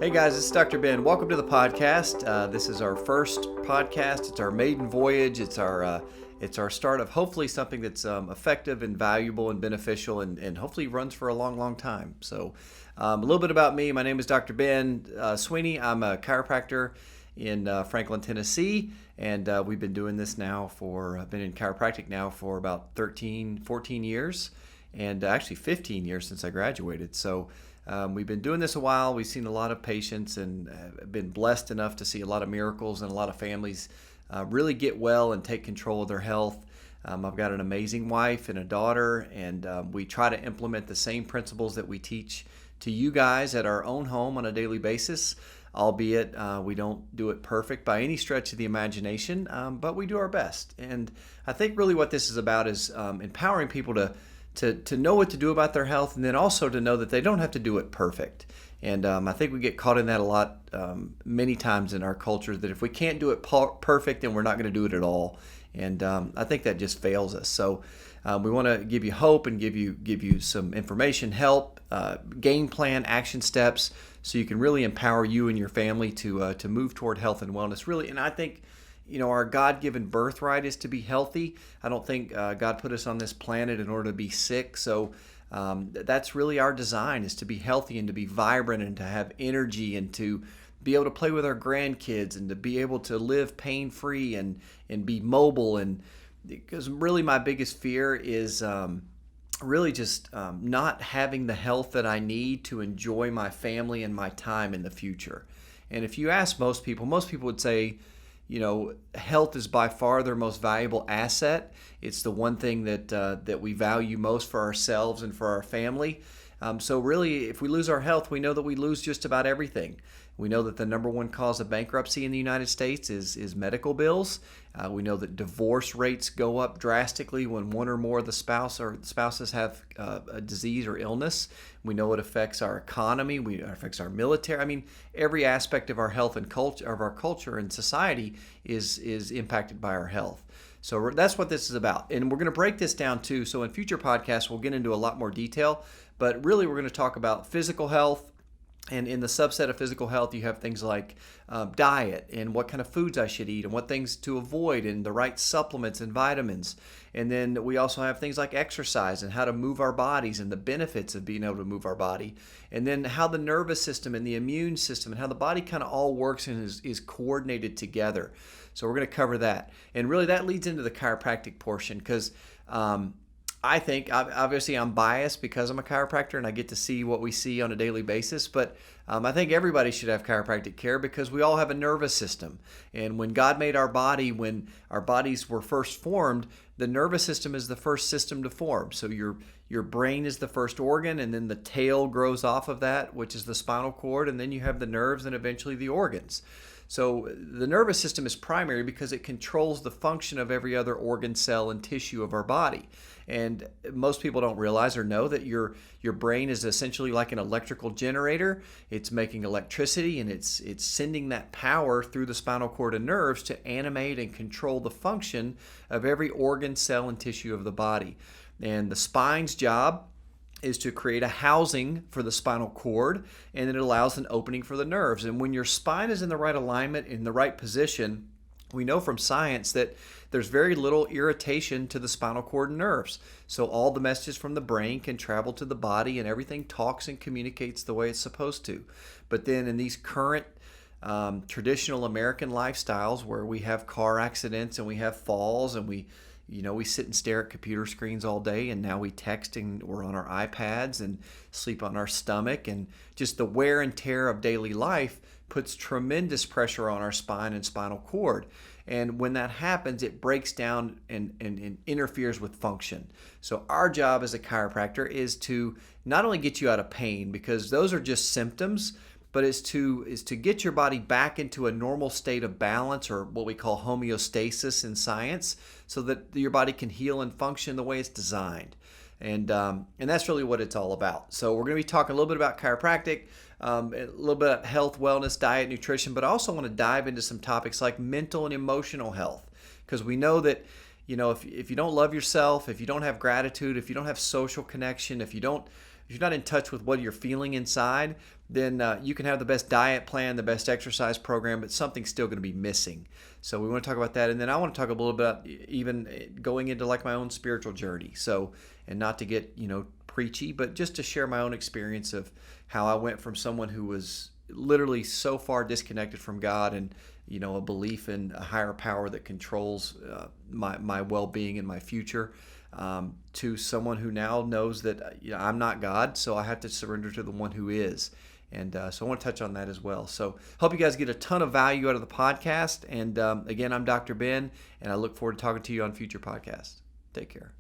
Hey guys, this is Dr. Ben. Welcome to the podcast. This is our first podcast. It's our maiden voyage. It's our start of hopefully something that's effective and valuable and beneficial and hopefully runs for a long, long time. So a little bit about me. My name is Dr. Ben Sweeney. I'm a chiropractor in Franklin, Tennessee, and we've been doing this now I've been in chiropractic now for about 14 years, and actually 15 years since I graduated. So we've been doing this a while. We've seen a lot of patients and been blessed enough to see a lot of miracles and a lot of families really get well and take control of their health. I've got an amazing wife and a daughter, and we try to implement the same principles that we teach to you guys at our own home on a daily basis, albeit we don't do it perfect by any stretch of the imagination, but we do our best. And I think really what this is about is empowering people to know what to do about their health, and then also to know that they don't have to do it perfect. And I think we get caught in that a lot many times in our culture, that if we can't do it perfect, then we're not going to do it at all. And I think that just fails us. So we want to give you hope and give you some information, help, game plan, action steps, so you can really empower you and your family to move toward health and wellness. Really, and I think, our God-given birthright is to be healthy. I don't think God put us on this planet in order to be sick. So that's really our design, is to be healthy and to be vibrant and to have energy and to be able to play with our grandkids and to be able to live pain-free and be mobile. And because really my biggest fear is really just not having the health that I need to enjoy my family and my time in the future. And if you ask most people would say, health is by far their most valuable asset. It's the one thing that we value most for ourselves and for our family. So really, if we lose our health, we know that we lose just about everything. We know that the number one cause of bankruptcy in the United States is medical bills. We know that divorce rates go up drastically when one or more of the spouses have a disease or illness. We know it affects our economy. It affects our military. I mean, every aspect of our health and culture, of our culture and society, is impacted by our health. So that's what this is about. And we're going to break this down too. So in future podcasts, we'll get into a lot more detail. But really, we're going to talk about physical health. And in the subset of physical health, you have things like diet and what kind of foods I should eat and what things to avoid and the right supplements and vitamins. And then we also have things like exercise and how to move our bodies and the benefits of being able to move our body. And then how the nervous system and the immune system and how the body kind of all works and is coordinated together. So we're going to cover that. And really that leads into the chiropractic portion, because I think, obviously I'm biased because I'm a chiropractor and I get to see what we see on a daily basis, but I think everybody should have chiropractic care because we all have a nervous system. And when God made our body, when our bodies were first formed, the nervous system is the first system to form. So your brain is the first organ, and then the tail grows off of that, which is the spinal cord, and then you have the nerves and eventually the organs. So the nervous system is primary because it controls the function of every other organ, cell, and tissue of our body. And most people don't realize or know that your brain is essentially like an electrical generator. It's making electricity, and it's sending that power through the spinal cord and nerves to animate and control the function of every organ, cell, and tissue of the body. And the spine's job is to create a housing for the spinal cord, and it allows an opening for the nerves. And when your spine is in the right alignment, in the right position, we know from science that there's very little irritation to the spinal cord and nerves. So all the messages from the brain can travel to the body, and everything talks and communicates the way it's supposed to. But then in these current traditional American lifestyles, where we have car accidents and we have falls and we sit and stare at computer screens all day, and now we text and we're on our iPads and sleep on our stomach, and just the wear and tear of daily life puts tremendous pressure on our spine and spinal cord. And when that happens, it breaks down and interferes with function. So our job as a chiropractor is to not only get you out of pain, because those are just symptoms, but is to get your body back into a normal state of balance, or what we call homeostasis in science, so that your body can heal and function the way it's designed. And that's really what it's all about. So we're going to be talking a little bit about chiropractic, a little bit about health, wellness, diet, nutrition, but I also want to dive into some topics like mental and emotional health, because we know that if you don't love yourself, if you don't have gratitude, if you don't have social connection, if you're not in touch with what you're feeling inside, then you can have the best diet plan, the best exercise program, but something's still going to be missing. So we want to talk about that. And then I want to talk a little bit about even going into like my own spiritual journey. So, and not to get, preachy, but just to share my own experience of how I went from someone who was literally so far disconnected from God and, a belief in a higher power that controls my well-being and my future, to someone who now knows that I'm not God, so I have to surrender to the one who is. And so I want to touch on that as well. So hope you guys get a ton of value out of the podcast. And again, I'm Dr. Ben, and I look forward to talking to you on future podcasts. Take care.